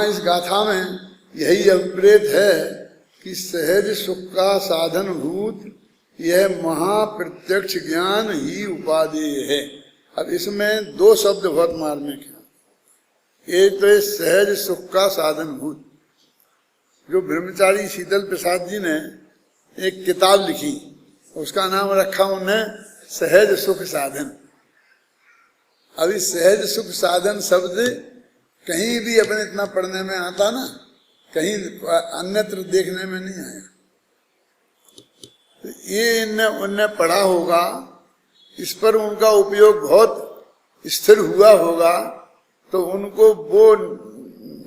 यहाँ इस गाथा में यही अभिप्रेत है कि सहज सुख का साधन भूत यह महाप्रत्यक्ष ज्ञान ही उपादेय है। अब इसमें दो शब्द बहुत मार्मिक है। एक तो सहज सुख का साधन भूत, जो ब्रह्मचारी शीतल प्रसाद जी ने एक किताब लिखी, उसका नाम रखा उन्हें सहज सुख साधन। अभी सहज सुख साधन शब्द कहीं भी अपने इतना पढ़ने में आता ना, कहीं अन्यत्र देखने में नहीं आया। तो ये उनने पढ़ा होगा, इस पर उनका उपयोग बहुत स्थिर हुआ होगा, तो उनको वो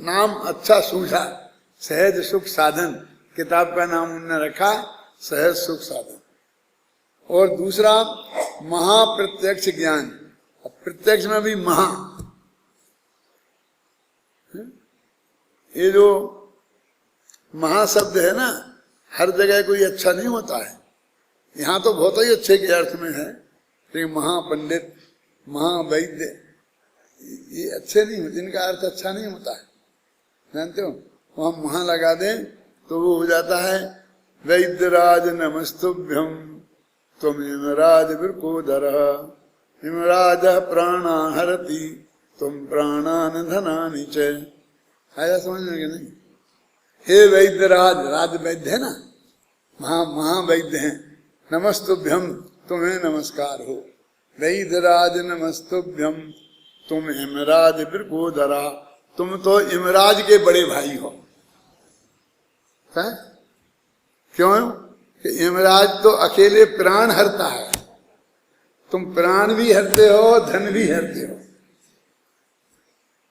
नाम अच्छा सूझा। सहज सुख साधन किताब का नाम उन्होंने रखा सहज सुख साधन। और दूसरा महाप्रत्यक्ष ज्ञान। प्रत्यक्ष में भी महा, ये जो महाशब्द है ना, हर जगह कोई अच्छा नहीं होता है। यहाँ तो बहुत ही अच्छे के अर्थ में है, लेकिन महापंडित, महावैद्य, ये अच्छे नहीं होते, इनका अर्थ अच्छा नहीं होता है, जानते हो। वहाँ महा लगा दें तो वो हो जाता है वैद्यराज नमस्तुभ्यम तुम इमराज वृकोदरः इमराज प्राणा हरति तुम प्राणान धनानि च। आया समझ में कि नहीं? हे वैद्यराज, राज वैद्य है ना, महावैद्य हैं। नमस्तुभ्यम, तुम्हें नमस्कार हो। वैद्यराज नमस्तुभ्यम तुम इमराज वृकोदरा, तुम तो इमराज के बड़े भाई हो। है? क्यों? कि इमराज तो अकेले प्राण हरता है, तुम प्राण भी हरते हो, धन भी हरते हो।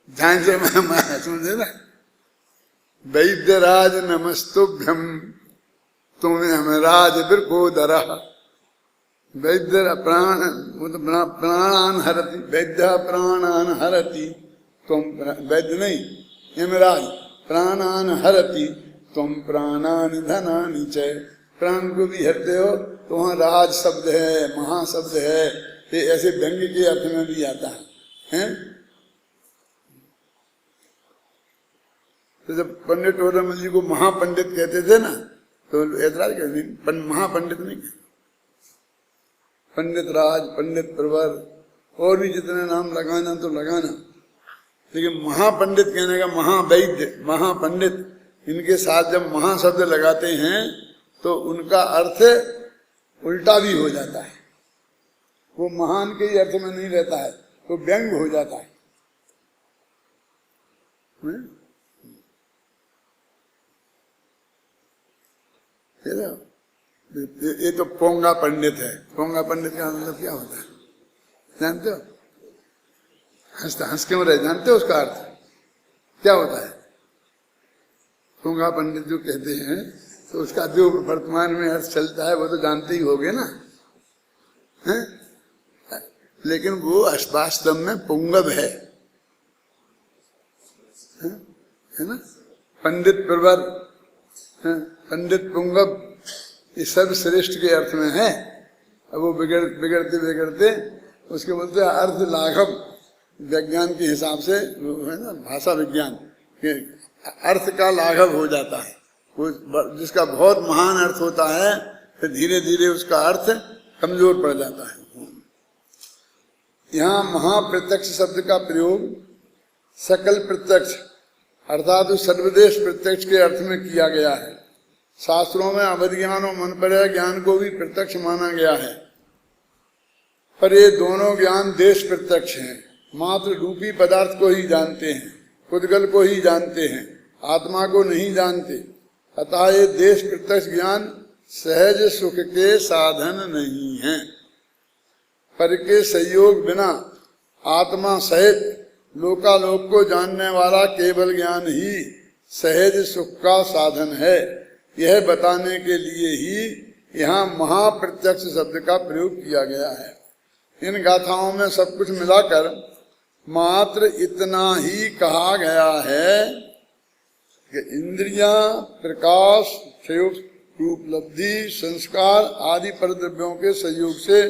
ध्यान से मैं समझे ना। वैद्यराज नमस्तुभ्यम तुम इमराज वृकोदरा, वैद्य प्राणान हरति, वैद्य प्राणान हरति तुम, वैद्य नहीं इमराज, प्राणान हरति तुम प्राणान धनानि च, प्राण को भी हरते हो। तो वहाँ राज शब्द है, महा शब्द है, ये ऐसे व्यंग्य के अर्थ में भी आता है? तो जब पंडित टोडरमल जी को महापंडित कहते थे ना, तो ऐतराज कहते, महापंडित नहीं कहते, पंडित राज, पंडित प्रवर, और भी जितने नाम लगाना तो लगाना, लेकिन महापंडित कहने का, महावैद्य, महापंडित, इनके साथ जब महा शब्द लगाते हैं तो उनका अर्थ उल्टा भी हो जाता है। वो महान के ही अर्थ में नहीं रहता है, तो व्यंग हो जाता है। ये तो पोंगा पंडित है। पोंगा पंडित का मतलब क्या होता है जानते हो? हंस क्यों रहे, जानते हो उसका अर्थ क्या होता है? पोंगा पंडित जो कहते हैं, तो उसका जो वर्तमान में अर्थ चलता है वो तो जानते ही होगे ना, हैं? लेकिन वो वास्तव में पुंगव है ना। पंडित प्रवर, पंडित पुंगव, ये सब श्रेष्ठ के अर्थ में है। अब वो बिगड़ते बिगड़ते उसके बोलते हैं अर्थ लाघव, विज्ञान के हिसाब से है ना, भाषा विज्ञान के अर्थ का लाघव हो जाता है। वो जिसका बहुत महान अर्थ होता है, फिर धीरे धीरे उसका अर्थ कमजोर पड़ जाता है। यहाँ महाप्रत्यक्ष शब्द का प्रयोग सकल प्रत्यक्ष अर्थात सर्वदेश प्रत्यक्ष के अर्थ में किया गया है। शास्त्रों में अवध ज्ञान और मन पर ज्ञान को भी प्रत्यक्ष माना गया है, पर ये दोनों ज्ञान देश प्रत्यक्ष हैं। मात्र रूपी पदार्थ को ही जानते हैं, पुद्गल को ही जानते हैं, आत्मा को नहीं जानते। अतः ये देश प्रत्यक्ष ज्ञान सहज सुख के साधन नहीं है। पर के संयोग बिना आत्मा सहित लोकालोक को जानने वाला केवल ज्ञान ही सहज सुख का साधन है। यह बताने के लिए ही यहाँ महाप्रत्यक्ष शब्द का प्रयोग किया गया है। इन गाथाओं में सब कुछ मिलाकर मात्र इतना ही कहा गया है कि इंद्रियां, प्रकाश, उपलब्धि, संस्कार आदि परद्रव्यों के सहयोग से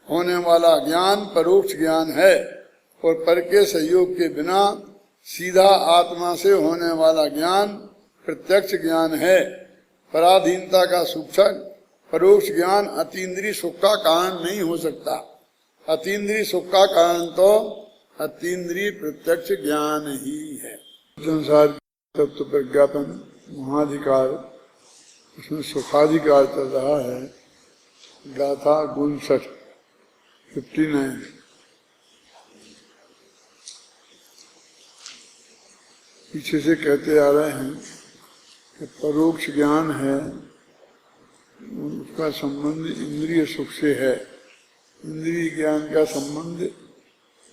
होने वाला ज्ञान परोक्ष ज्ञान है, और पर के सहयोग के बिना सीधा आत्मा से होने वाला ज्ञान प्रत्यक्ष ज्ञान है। पराधीनता का सूचक परोक्ष ज्ञान अतीन्द्रिय सुख का कारण नहीं हो सकता। अतीन्द्रिय सुख का कारण तो अतीन्द्रिय प्रत्यक्ष ज्ञान ही है। संसार तत्व प्रज्ञापन महाधिकार, उसमें सुखाधिकार चल रहा है। गाथा 59 पीछे से कहते आ रहे हैं कि परोक्ष ज्ञान है, उसका संबंध इंद्रिय सुख से है। इंद्रिय ज्ञान का संबंध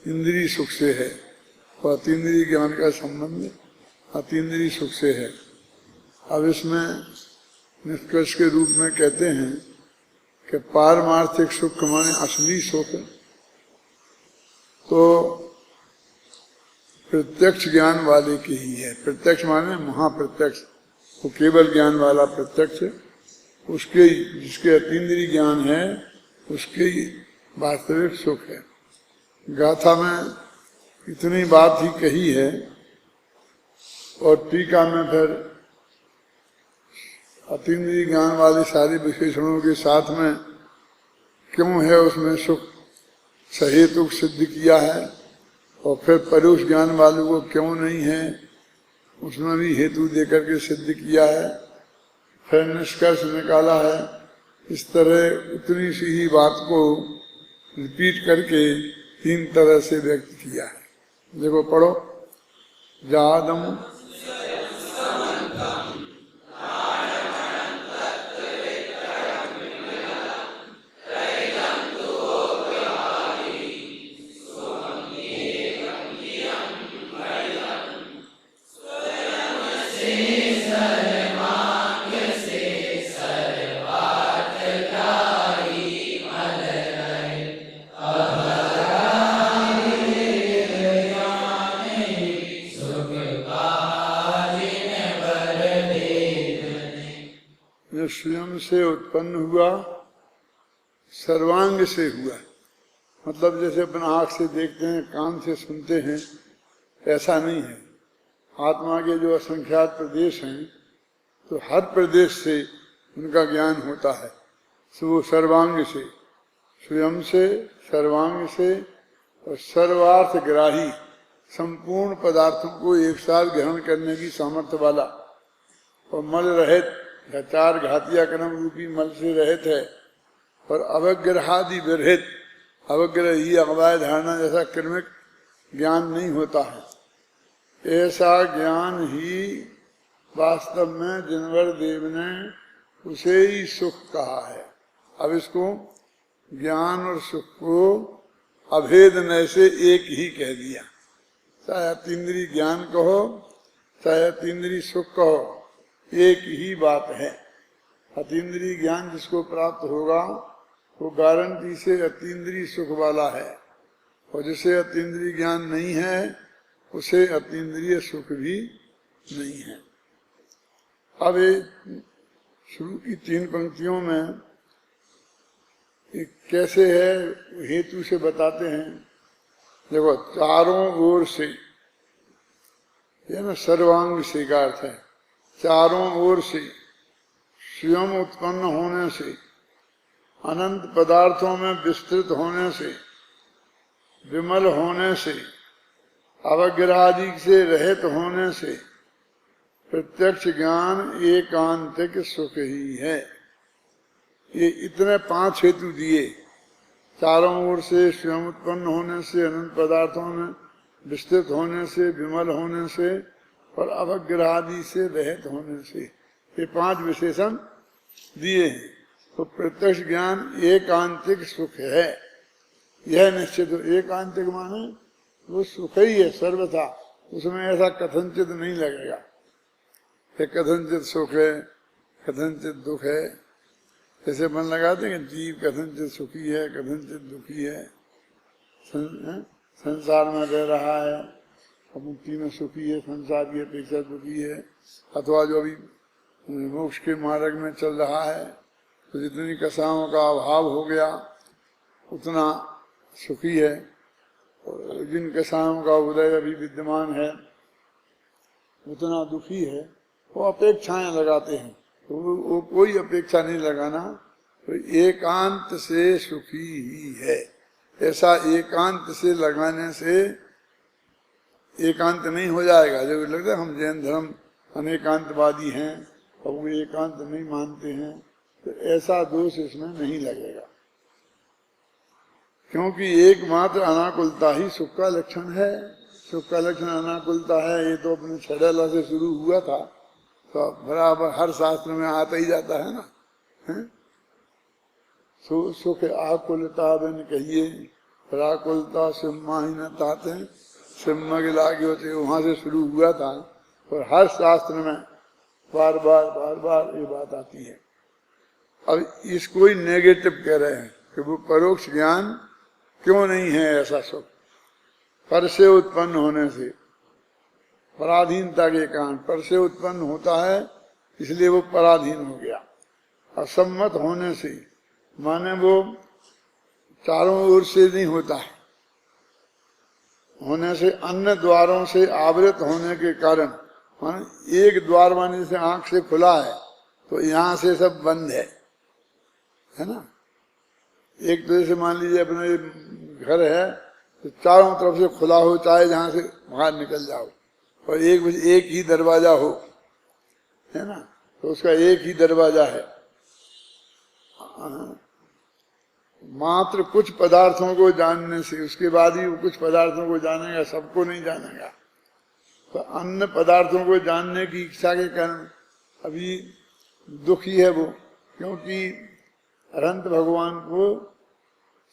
इंद्रिय सुख से है और अतीन्द्रिय ज्ञान का संबंध अतीन्द्रिय सुख से है। अब इसमें निष्कर्ष के रूप में कहते हैं कि पारमार्थिक सुख माने असली सुख तो प्रत्यक्ष ज्ञान वाले की ही है। प्रत्यक्ष माने महाप्रत्यक्ष, वो केवल ज्ञान वाला प्रत्यक्ष, उसके जिसके अतीन्द्रिय ज्ञान है उसके वास्तविक सुख है। गाथा में इतनी बात ही कही है और टीका में फिर अतीन्द्रिय ज्ञान वाले सारे विशेषणों के साथ में क्यों है उसमें सुख सहेतुक सिद्ध किया है और फिर परोक्ष ज्ञान वालों को क्यों नहीं है उसमें भी हेतु देकर के सिद्ध किया है। फिर निष्कर्ष निकाला है। इस तरह उतनी सी ही बात को रिपीट करके 3 तरह से व्यक्त किया है। देखो पढ़ो। जादम स्वयं से उत्पन्न हुआ, सर्वांग से हुआ। मतलब जैसे अपना आँख से देखते हैं, कान से सुनते हैं, ऐसा नहीं है। आत्मा के जो असंख्यात प्रदेश हैं तो हर प्रदेश से उनका ज्ञान होता है। तो वो सर्वांग से, स्वयं से, सर्वांग से और सर्वार्थ ग्राही, संपूर्ण पदार्थों को एक साथ ग्रहण करने की सामर्थ्य वाला और मल रहित, 4 घातिया कर्म रूपी मल से रहित है और अवग्रहादि विरहित। अवग्रह ही अगवाय धारणा जैसा कर्मिक ज्ञान नहीं होता है। ऐसा ज्ञान ही वास्तव में जिनवर देव ने उसे ही सुख कहा है। अब इसको ज्ञान और सुख को अभेद नय से एक ही कह दिया। चाहे अतीन्द्रिय ज्ञान कहो चाहे अतीन्द्रिय सुख कहो, एक ही बात है। अतीन्द्रिय ज्ञान जिसको प्राप्त होगा वो गारंटी से अतीन्द्रिय सुख वाला है और जिसे अतीन्द्रिय ज्ञान नहीं है उसे अतीन्द्रिय सुख भी नहीं है। अब शुरू की 3 पंक्तियों में एक कैसे है हेतु से बताते हैं। देखो, चारों ओर से, यह ना सर्वांग से का अर्थ है, चारों ओर से, स्वयं उत्पन्न होने से, अनंत पदार्थों में विस्तृत होने से, विमल होने से, अवग्रहादि से रहित होने से, प्रत्यक्ष ज्ञान एकांतिक सुख ही है। ये इतने 5 हेतु दिए। चारों ओर से, स्वयं उत्पन्न होने से, अनंत पदार्थों में विस्तृत होने से, विमल होने से और अवग्रहादि से रहित होने से, ये 5 विशेषण दिए हैं। तो प्रत्यक्ष ज्ञान एकांतिक सुख है, यह निश्चित हो। एकांतिक माने वो सुख ही है सर्वथा, उसमें ऐसा कथनचित नहीं लगेगा कि कथनचित सुख है कथनचित दुख है। जैसे मन लगाते हैं कि जीव कथनचित सुखी है कथनचित दुखी है, संसार में रह रहा है, मुक्ति में सुखी है, संसार की अपेक्षा दुखी है, अथवा जो अभी मोक्ष के मार्ग में चल रहा है तो जितनी कसाओं का अभाव हो गया उतना सुखी है, और जिन कसाओं का उदय अभी विद्यमान है उतना दुखी है, वो अपेक्षाएं लगाते हैं। तो वो कोई अपेक्षा नहीं लगाना, तो एकांत से सुखी ही है। ऐसा एकांत से लगाने से एकांत नहीं हो जाएगा। जब लगता है हम जैन धर्म अनेकांतवादी हैं और वो एकांत नहीं मानते हैं, तो ऐसा दोष इसमें नहीं लगेगा, क्योंकि एकमात्र अनाकुलता ही सुख का लक्षण है। सुख का लक्षण अनाकुलता है। ये तो अपने छड़ेला से शुरू हुआ था, तो बराबर हर शास्त्र में आता ही जाता है ना, है? सुख आकुलता बिन कहिए, प्राकुलता सिम्मा ही न ताते, सिम्मा के लागे होते, वहां से शुरू हुआ था। और हर शास्त्र में बार बार ये बात आती है। अब इसको ही नेगेटिव कह रहे हैं कि वो परोक्ष ज्ञान क्यों नहीं है ऐसा सुख, पर से उत्पन्न होने से, पराधीनता के कारण पर से उत्पन्न होता है, इसलिए वो पराधीन हो गया। असम्मत होने से माने वो चारों ओर से नहीं होता है, होने से अन्य द्वारों से आवृत होने के कारण, माने एक द्वार माने से आंख से खुला है तो यहाँ से सब बंद है ना। एक तरह से मान लीजिए अपने घर है तो चारों तरफ से खुला हो, चाहे जहां से बाहर निकल जाओ, और एक ही दरवाजा हो, है ना, तो उसका एक ही दरवाजा है। मात्र कुछ पदार्थों को जानने से, उसके बाद ही वो कुछ पदार्थों को जानेगा, सबको नहीं जानेगा। तो अन्य पदार्थों को जानने की इच्छा के कारण अभी दुखी है वो, क्योंकि अनंत भगवान को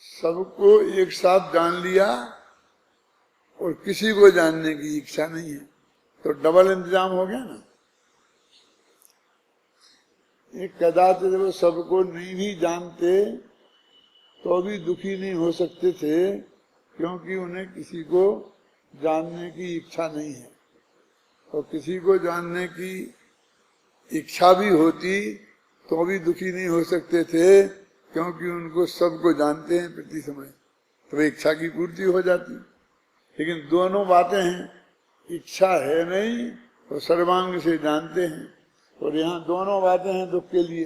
सबको एक साथ जान लिया और किसी को जानने की इच्छा नहीं है, तो डबल इंतजाम हो गया ना। एक कदाचित वो सबको नहीं भी जानते तो भी दुखी नहीं हो सकते थे, क्योंकि उन्हें किसी को जानने की इच्छा नहीं है। और किसी को जानने की इच्छा भी होती तो भी दुखी नहीं हो सकते थे, क्योंकि उनको सबको जानते हैं प्रति समय, तो इच्छा की पूर्ति हो जाती। लेकिन दोनों बातें हैं, इच्छा है नहीं तो सर्वांग से जानते हैं, और यहाँ दोनों बातें हैं दुख के लिए।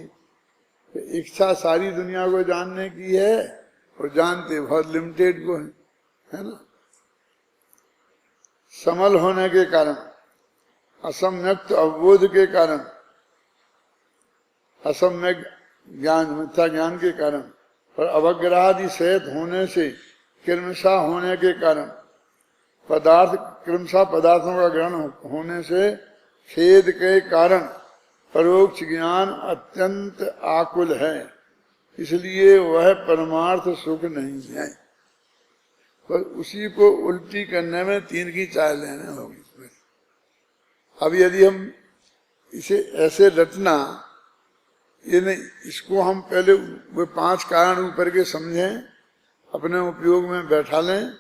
तो इच्छा सारी दुनिया को जानने की है और जानते बहुत लिमिटेड को है ना। समल होने के कारण, असम्यक्त अवबोध के कारण, असम्यक ज्ञान मिथ्या ज्ञान के कारण, और अवग्रहादि सहित होने से, क्रमशः होने के कारण, क्रमशः पदार्थों का ग्रहण होने से, खेद के कारण परोक्ष ज्ञान अत्यंत आकुल है, इसलिए वह परमार्थ सुख नहीं है। पर उसी को उल्टी करने में 3 की चाय लेने होगी। अब यदि हम इसे ऐसे रटना, ये नहीं, इसको हम पहले वो 5 कारण ऊपर के समझें, अपने उपयोग में बैठा लें,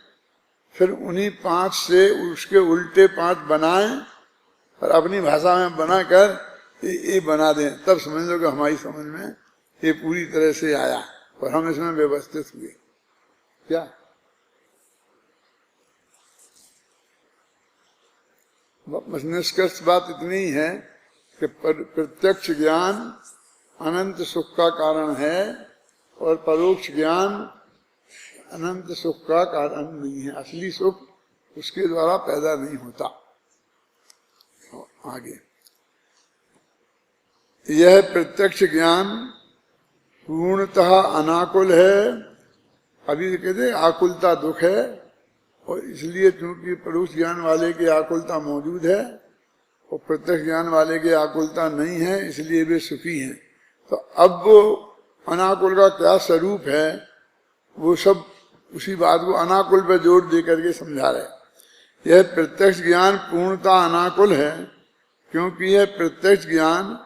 फिर उन्हीं 5 से उसके उल्टे 5 बनाएं और अपनी भाषा में बनाकर ये बना दें, तब समझ लो कि हमारी समझ में ये पूरी तरह से आया और हम इसमें व्यवस्थित हुए। क्या बस निष्कर्ष बात इतनी ही है कि प्रत्यक्ष ज्ञान अनंत सुख का कारण है और परोक्ष ज्ञान अनंत सुख का कारण नहीं है। असली सुख उसके द्वारा पैदा नहीं होता। आगे, यह प्रत्यक्ष ज्ञान पूर्णतः अनाकुल है। अभी कहते आकुलता दुख है, और इसलिए चूंकि परोक्ष ज्ञान वाले की आकुलता मौजूद है और प्रत्यक्ष ज्ञान वाले की आकुलता नहीं है, इसलिए वे सुखी हैं। तो अब वो अनाकुल का क्या स्वरूप है, वो सब उसी बात को अनाकुल पर जोर दे करके समझा रहे। यह प्रत्यक्ष ज्ञान पूर्णतः अनाकुल है, क्योंकि यह प्रत्यक्ष ज्ञान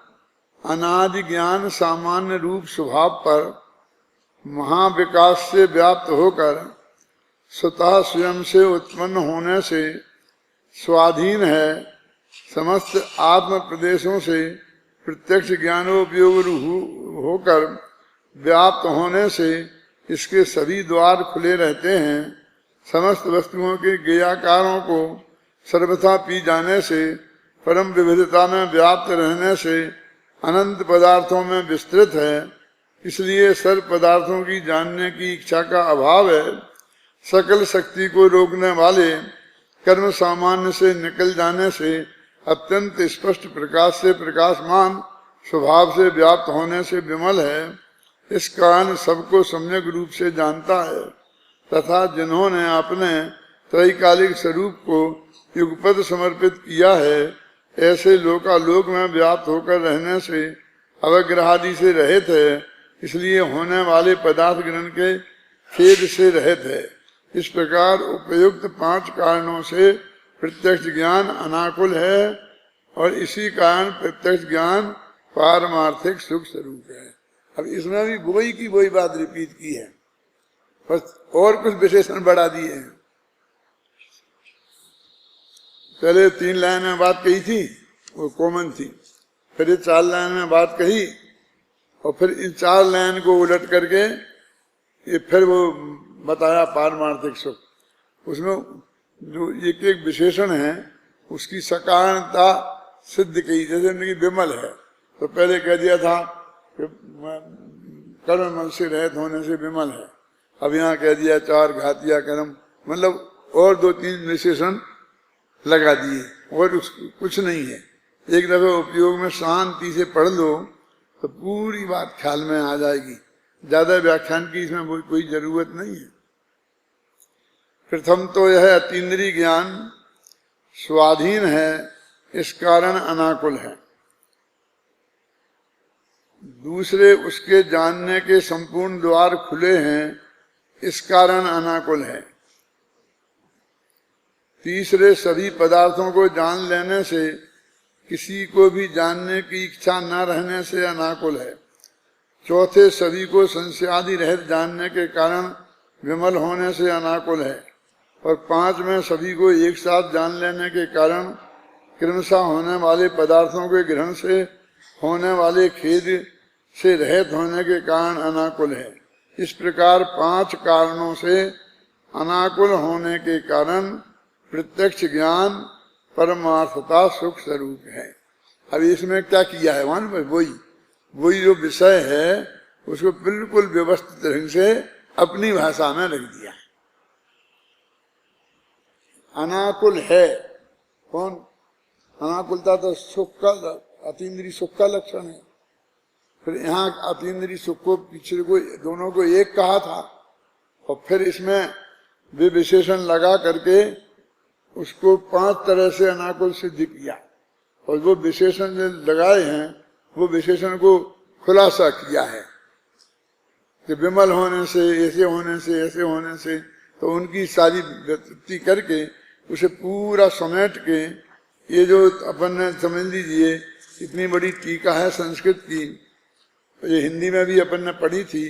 अनादि ज्ञान सामान्य रूप स्वभाव पर महाविकास से व्याप्त होकर स्वतः स्वयं से उत्पन्न होने से स्वाधीन है। समस्त आत्म प्रदेशों से प्रत्यक्ष ज्ञानोपयोग होकर व्याप्त होने से इसके सभी द्वार खुले रहते हैं। समस्त वस्तुओं के ज्ञेयाकारों को सर्वथा पी जाने से परम विविधता में व्याप्त रहने से अनंत पदार्थों में विस्तृत है, इसलिए सर्व पदार्थों की जानने की इच्छा का अभाव है। सकल शक्ति को रोकने वाले कर्म सामान्य से निकल जाने से अत्यंत स्पष्ट प्रकाश से प्रकाशमान स्वभाव से व्याप्त होने से विमल है। इस कारण सबको सम्यक रूप से जानता है तथा जिन्होंने अपने त्रैकालिक स्वरूप को युगपद समर्पित किया है, ऐसे लोकालोक में व्याप्त होकर रहने से अवग्रहादि से रहित है, इसलिए होने वाले पदार्थ ग्रहण के खेद से रहित है। इस प्रकार उपयुक्त 5 कारणों से प्रत्यक्ष ज्ञान अनाकुल है और इसी कारण प्रत्यक्ष ज्ञान पारमार्थिक सुख स्वरूप है। अब इसमें भी वही की वही बात रिपीट की है, बस और कुछ विशेषण बढ़ा दिए हैं। पहले 3 लाइन में बात कही थी, वो कॉमन थी, फिर ये 4 लाइन में बात कही और फिर इन 4 लाइन को उलट करके ये फिर वो बताया पारमार्थिक सुख। उसमें जो एक एक विशेषण है उसकी सकारणता सिद्ध की, जैसे कि विमल है तो पहले कह दिया था कि कर्म मल से रहित होने से विमल है, अब यहाँ कह दिया 4 घातिया कर्म, मतलब और 2-3 विशेषण लगा दिए और कुछ नहीं है। एक दफे उपयोग में शांति से पढ़ लो तो पूरी बात ख्याल में आ जाएगी, ज्यादा व्याख्यान की इसमें कोई जरूरत नहीं है। प्रथम तो यह अतीन्द्रिय ज्ञान स्वाधीन है, इस कारण अनाकुल है। दूसरे उसके जानने के संपूर्ण द्वार खुले हैं, इस कारण अनाकुल है। तीसरे सभी पदार्थों को जान लेने से किसी को भी जानने की इच्छा न रहने से अनाकुल है। चौथे सभी को संशयादि रहित जानने के कारण विमल होने से अनाकुल है। और 5 में सभी को एक साथ जान लेने के कारण क्रमशः होने वाले पदार्थों के ग्रहण से होने वाले खेद से रहित होने के कारण अनाकुल है। इस प्रकार 5 कारणों से अनाकुल होने के कारण प्रत्यक्ष ज्ञान परमार्थता सुख स्वरूप है। अब इसमें क्या किया है, वही जो विषय है उसको बिल्कुल व्यवस्थित ढंग से अपनी भाषा में रख दिया। अनाकुल है कौन? अनाकुलता तो सुख का, अतीन्द्रिय सुख का लक्षण है। फिर यहाँ अतीन्द्रिय सुख को पिछले को दोनों को एक कहा था और फिर इसमें वे विशेषण लगा करके उसको 5 तरह से अनाकुल सिद्ध किया। और वो विशेषण जो लगाए हैं वो विशेषण को खुलासा किया है कि विमल होने से, ऐसे होने से, ऐसे होने से, तो उनकी सारी व्युत्पत्ति करके उसे पूरा समेट के ये जो अपन ने समझ लीजिए इतनी बड़ी टीका है संस्कृत की, ये हिंदी में भी अपन ने पढ़ी थी,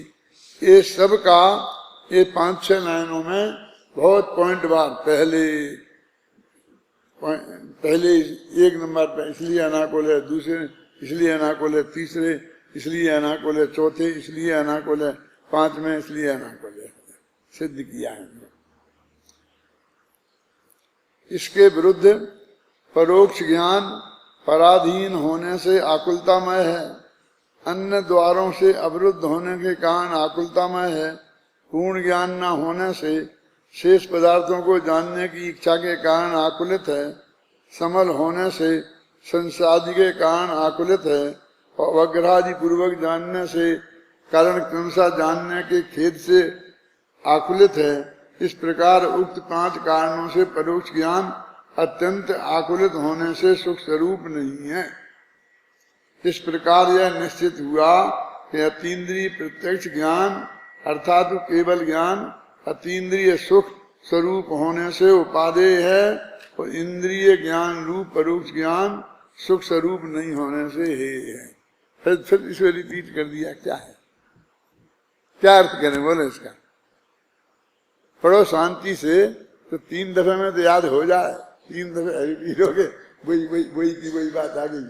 ये सब का ये 5-6 लाइनों में बहुत पॉइंट बार पहले 1 नंबर पर इसलिए अनाकुल है, दूसरे इसलिए अनाकुल है, तीसरे इसलिए अनाकुल है, चौथे इसलिए अनाकुल है, 5 में इसलिए अनाकुल है, सिद्ध किया है। इसके विरुद्ध परोक्ष ज्ञान पराधीन होने से आकुलतामय है, अन्य द्वारों से अवरुद्ध होने के कारण आकुलतामय है, पूर्ण ज्ञान न होने से शेष पदार्थों को जानने की इच्छा के कारण आकुलित है, समल होने से संसादि के कारण आकुलित है और वग्रहादि पूर्वक जानने से कारण क्रमशः जानने के खेद से आकुलित है। इस प्रकार उक्त 5 कारणों से परोक्ष ज्ञान अत्यंत आकुलित होने से सुख स्वरूप नहीं है। इस प्रकार यह निश्चित हुआ कि अतीन्द्रिय प्रत्यक्ष ज्ञान अर्थात केवल ज्ञान अतीन्द्रिय सुख स्वरूप होने से उपादेय है और इंद्रिय ज्ञान रूप परोक्ष ज्ञान सुख स्वरूप नहीं होने से है। फिर इसे रिपीट कर दिया, क्या है, क्या अर्थ करें बोले इसका? पढ़ो शांति से तो 3 दफे में तो याद हो जाए, 3 दफे रिपीट हो गए, वही बात आ गई।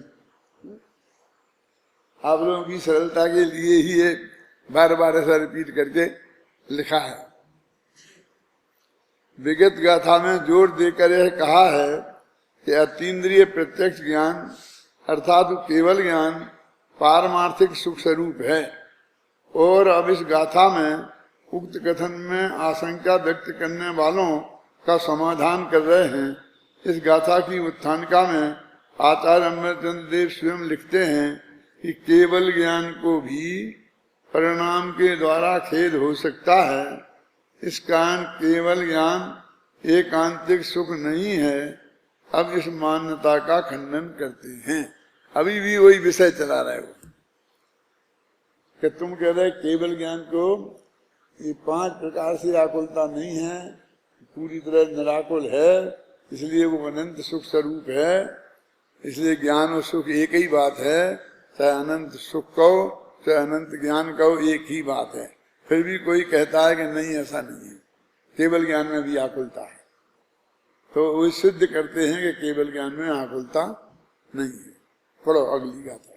आप लोगों की सरलता के लिए ही ये बार ऐसा रिपीट करके लिखा है। विगत गाथा में जोर देकर यह कहा है कि अतीन्द्रिय प्रत्यक्ष ज्ञान अर्थात केवल ज्ञान पारमार्थिक सुख स्वरूप है। और अब इस गाथा में उक्त कथन में आशंका व्यक्त करने वालों का समाधान कर रहे हैं। इस गाथा की उत्थानिका में आचार्य अमरचंद्र देव स्वयं लिखते हैं कि केवल ज्ञान को भी परिणाम के द्वारा खेद हो सकता है। इस कारण केवल ज्ञान एकांतिक सुख नहीं है। अब इस मान्यता का खंडन करते हैं। अभी भी वही विषय चला रहे हो कि तुम कह रहे केवल ज्ञान को ये 5 प्रकार से आकुलता नहीं है, पूरी तरह निराकुल है, इसलिए वो अनंत सुख स्वरूप है। इसलिए ज्ञान और सुख एक ही बात है, चाहे अनंत सुख कहो चाहे अनंत ज्ञान कहो, एक ही बात है। फिर भी कोई कहता है कि नहीं ऐसा नहीं है, केवल ज्ञान में भी आकुलता है। तो वो सिद्ध करते हैं कि केवल ज्ञान में आकुलता नहीं है। पढ़ो अगली गाथा।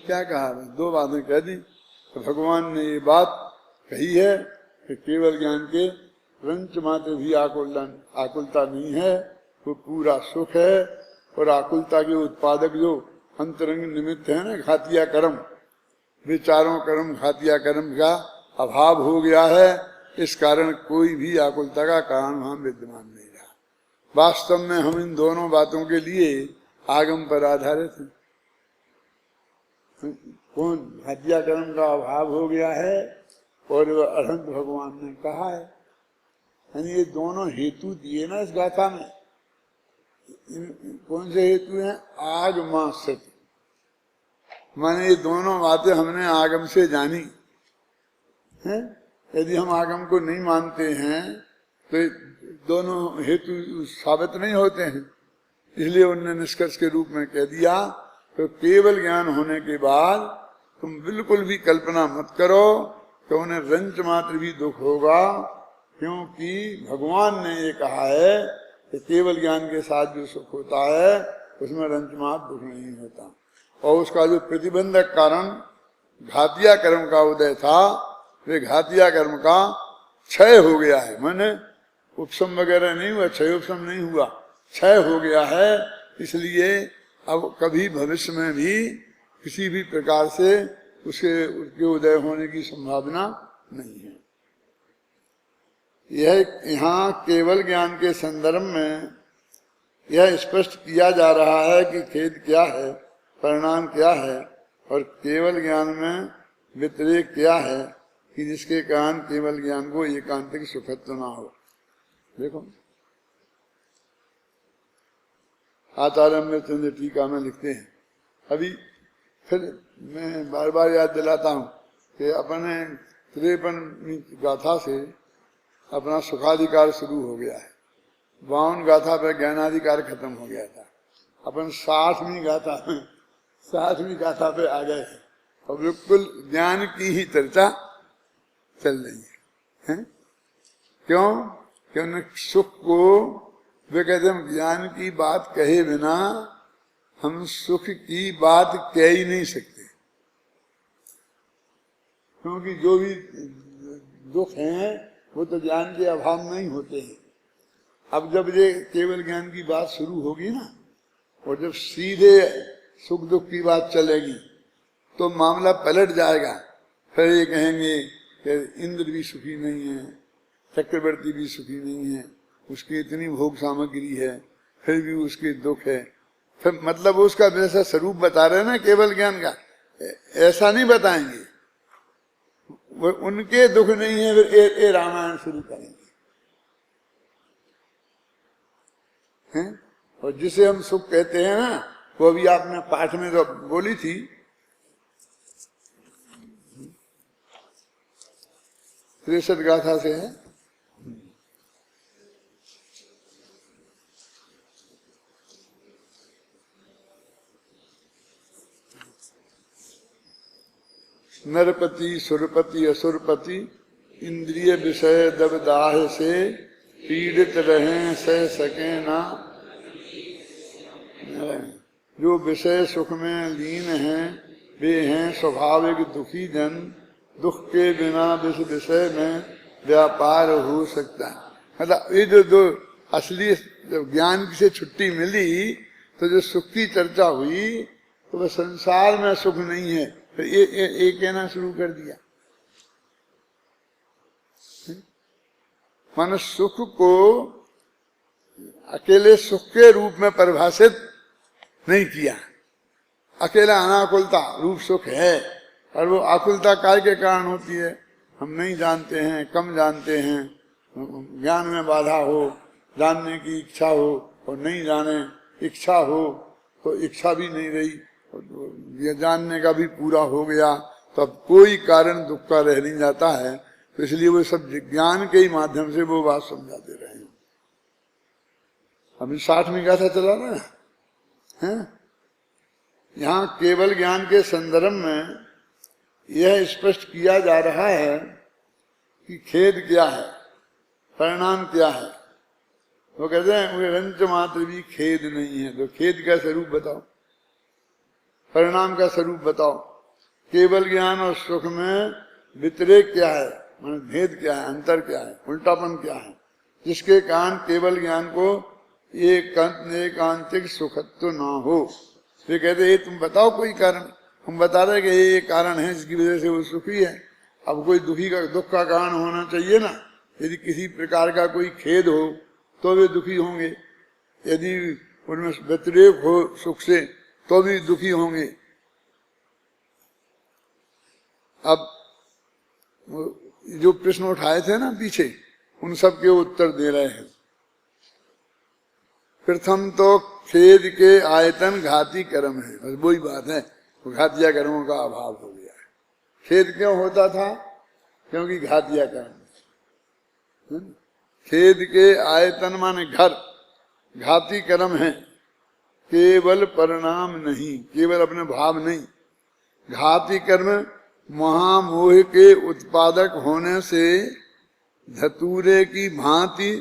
क्या कहा? 2 बातें कह दी। तो भगवान ने ये बात कही है कि केवल ज्ञान के रंच मात्र भी आकुलता नहीं है, वो पूरा सुख है। और आकुलता के उत्पादक जो अंतरंग निमित्त है ना, घातिया कर्म, विचारों कर्म घातिया कर्म का अभाव हो गया है। इस कारण कोई भी आकुलता का कारण वहां विद्यमान नहीं रहा। वास्तव में हम इन दोनों बातों के लिए आगम पर आधारित हैं। कौन? हत्या कर्म का अभाव हो गया है और अरहंत भगवान ने कहा है। यानी ये दोनों हेतु दिए ना इस गाथा में। कौन से हेतु हैं? आगम सत्य, माने ये दोनों बातें हमने आगम से जानी है। यदि हम आगम को नहीं मानते हैं तो दोनों हेतु साबित नहीं होते हैं। इसलिए उन्होंने निष्कर्ष के रूप में कह दिया तो केवल ज्ञान होने के बाद तुम बिल्कुल भी कल्पना मत करो कि उन्हें रंच मात्र भी दुख होगा, क्योंकि भगवान ने ये कहा है कि केवल ज्ञान के साथ जो सुख होता है उसमें रंच मात्र दुख नहीं होता। और उसका जो प्रतिबंधक कारण घातिया कर्म का उदय था, वे घातिया कर्म का क्षय हो गया है। माने उपशम वगैरह नहीं हुआ, क्षय उपशम नहीं हुआ, क्षय हो गया है। इसलिए अब कभी भविष्य में भी किसी भी प्रकार से उसके उदय होने की संभावना नहीं है। यह यहाँ केवल ज्ञान के संदर्भ में यह स्पष्ट किया जा रहा है कि खेद क्या है, परिणाम क्या है और केवल ज्ञान में व्यतिरेक क्या है, कि जिसके कारण केवल ज्ञान को एकांतिक सुखत्व ना हो। देखो आचार्य अमृतचंद्र टीका में लिखते हैं। अभी फिर मैं बार बार याद दिलाता हूँ कि अपने 53वीं गाथा से अपना सुखाधिकार शुरू हो गया है। 52 गाथा पर ज्ञानाधिकार खत्म हो गया था। अपन 60वीं गाथा पे आ गए हैं और बिल्कुल ज्ञान की ही चर्चा चल रही है। क्यों? क्योंकि सुख को वे कहते हैं ज्ञान की बात कहे बिना हम सुख की बात कह ही नहीं सकते, क्योंकि जो भी दुख हैं वो तो ज्ञान के अभाव में ही होते हैं। अब जब ये केवल ज्ञान की बात शुरू होगी ना, और जब सीधे सुख दुख की बात चलेगी तो मामला पलट जाएगा। फिर ये कहेंगे कि इंद्र भी सुखी नहीं है, चक्रवर्ती भी सुखी नहीं है, उसकी इतनी भोग सामग्री है फिर भी उसके दुख है। फिर मतलब उसका जैसा स्वरूप बता रहे हैं ना केवल ज्ञान का, ऐसा नहीं बताएंगे। वो उनके दुख नहीं है, फिर ए रामायण शुरू करेंगे हैं? और जिसे हम सुख कहते हैं ना, वो अभी आपने पाठ में तो बोली थी, 63 गाथा से है नरपति सुरपति असुरपति इंद्रिय विषय दबदाह से पीड़ित रहें सह सके ना। जो विषय सुख में लीन हैं वे हैं स्वाभाविक दुखी जन, दुख के बिना इस विषय में व्यापार हो सकता है। मतलब ये जो असली जब ज्ञान से छुट्टी मिली तो जो सुख की चर्चा हुई तो वह संसार में सुख नहीं है, फिर ये कहना शुरू कर दिया। मानो सुख को अकेले सुख के रूप में परिभाषित नहीं किया। अकेला अनाकुलता रूप सुख है, और वो आकुलता काय के कारण होती है, हम नहीं जानते हैं, कम जानते हैं, ज्ञान में बाधा हो, जानने की इच्छा हो और नहीं जाने, इच्छा हो तो इच्छा भी नहीं रही, ये जानने का भी पूरा हो गया, तब कोई कारण दुख का रह नहीं जाता है। तो इसलिए वो सब ज्ञान के ही माध्यम से वो बात समझाते रहे। अभी 60वीं गाथा चला ना है। यहाँ केवल ज्ञान के संदर्भ में यह स्पष्ट किया जा रहा है कि खेद क्या है, परिणाम क्या है। वो कहते हैं रंच मात्र भी खेद नहीं है, तो खेद का स्वरूप बताओ, परिणाम का स्वरूप बताओ। केवल ज्ञान और सुख में व्यतिरेक क्या है, मान भेद क्या है, अंतर क्या है, उल्टापन क्या है, जिसके कारण केवल ज्ञान को एकांतिक सुखत्व ना हो। वे कहते हैं तुम बताओ कोई कारण। हम बता रहे कि ये कारण है जिसकी वजह से वो सुखी है। अब कोई दुखी का दुख का कारण होना चाहिए ना। यदि किसी प्रकार का कोई खेद हो तो वे दुखी होंगे, यदि उनमें व्यतिरेक हो सुख से तो भी दुखी होंगे। अब जो प्रश्न उठाए थे ना पीछे, उन सब के उत्तर दे रहे हैं। प्रथम तो खेद के आयतन घाती कर्म है, बस वही बात है, घातिया कर्मों का अभाव हो गया है। खेद क्यों होता था? क्योंकि घातिया कर्म। खेद के आयतन माने घर, घाती कर्म है, केवल परिणाम नहीं, केवल अपने भाव नहीं। घाती कर्म महामोह के उत्पादक होने से धतूरे की भांति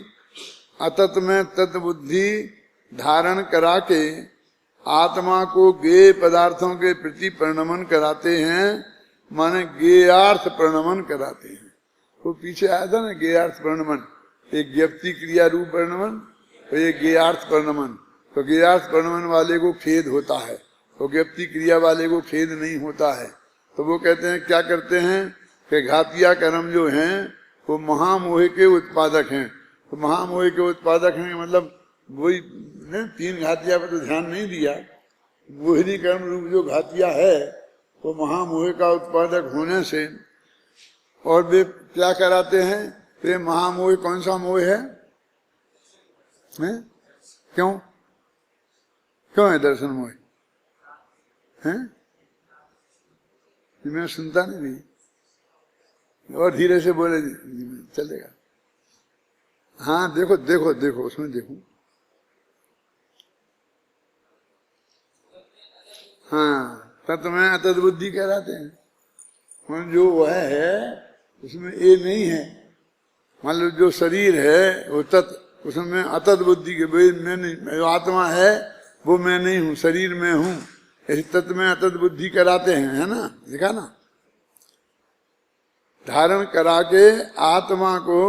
अतत में तत्बुद्धि धारण करा के आत्मा को गेय पदार्थों के प्रति प्रणमन कराते हैं, माने गेयार्थ प्रणमन कराते हैं। वो पीछे आया था ना गेयार्थ प्रणमन, एक ज्ञप्ति क्रिया रूप प्रणमन और एक गेयार्थ प्रणमन। तो गेयार्थ प्रणमन वाले को खेद होता है, तो ज्ञप्ति क्रिया वाले को खेद नहीं होता है। तो वो कहते हैं क्या करते हैं कि घातिया कर्म जो हैं वो महामोह के उत्पादक हैं। तो महामोह के उत्पादक हैं मतलब वही ने 3 घातिया पर तो ध्यान नहीं दिया। मोहिनी कर्म रूप जो घातिया है वो महामोह का उत्पादक होने से, और वे क्या कराते हैं, वे महामोह कौन सा मोह है? क्यों क्यों है दर्शन मोह है? मैं सुनता नहीं, और धीरे से बोले चलेगा। हाँ देखो देखो देखो उसमें देखो। हाँ तत्व में अतत बुद्धि कहलाते हैं। जो वह है उसमें ये नहीं है। मान लो जो शरीर है वो तत्व, उसमें अतत बुद्धि के मैं नहीं, जो आत्मा है वो मैं नहीं हूँ, शरीर में हूँ, ऐसे तत्व में अतत बुद्धि कराते हैं, है ना, देखा ना। धारण करा के आत्मा को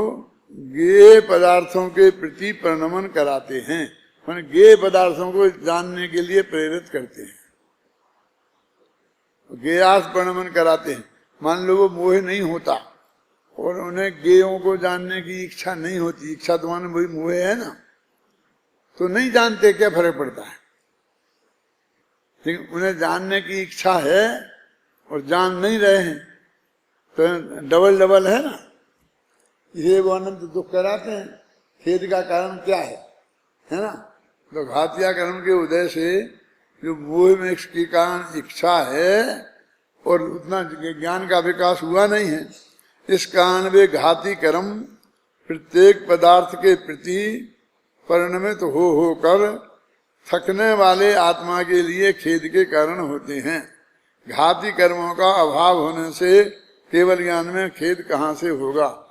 गेय पदार्थों के प्रति प्रणमन कराते हैं, माने गेय पदार्थों को जानने के लिए प्रेरित करते हैं, गेयार्थ प्रणमन कराते हैं। मान लो वो मोह नहीं होता और उन्हें गेयों को जानने की इच्छा नहीं होती, इच्छा तो माने वही मोह है ना, तो नहीं जानते, क्या फर्क पड़ता है। लेकिन उन्हें जानने की इच्छा है और जान नहीं रहे हैं तो डबल डबल है ना, ये वो अनंत दुख कराते हैं। खेद का कारण क्या है ना। तो घातिया कर्म के उदय से जो मोह में इसके कारण इच्छा है और उतना ज्ञान का विकास हुआ नहीं है, इस कारण वे घाती कर्म प्रत्येक पदार्थ के प्रति परिणमित होकर थकने वाले आत्मा के लिए खेद के कारण होते हैं। घाती कर्मों का अभाव होने से केवल ज्ञान में खेद कहाँ से होगा।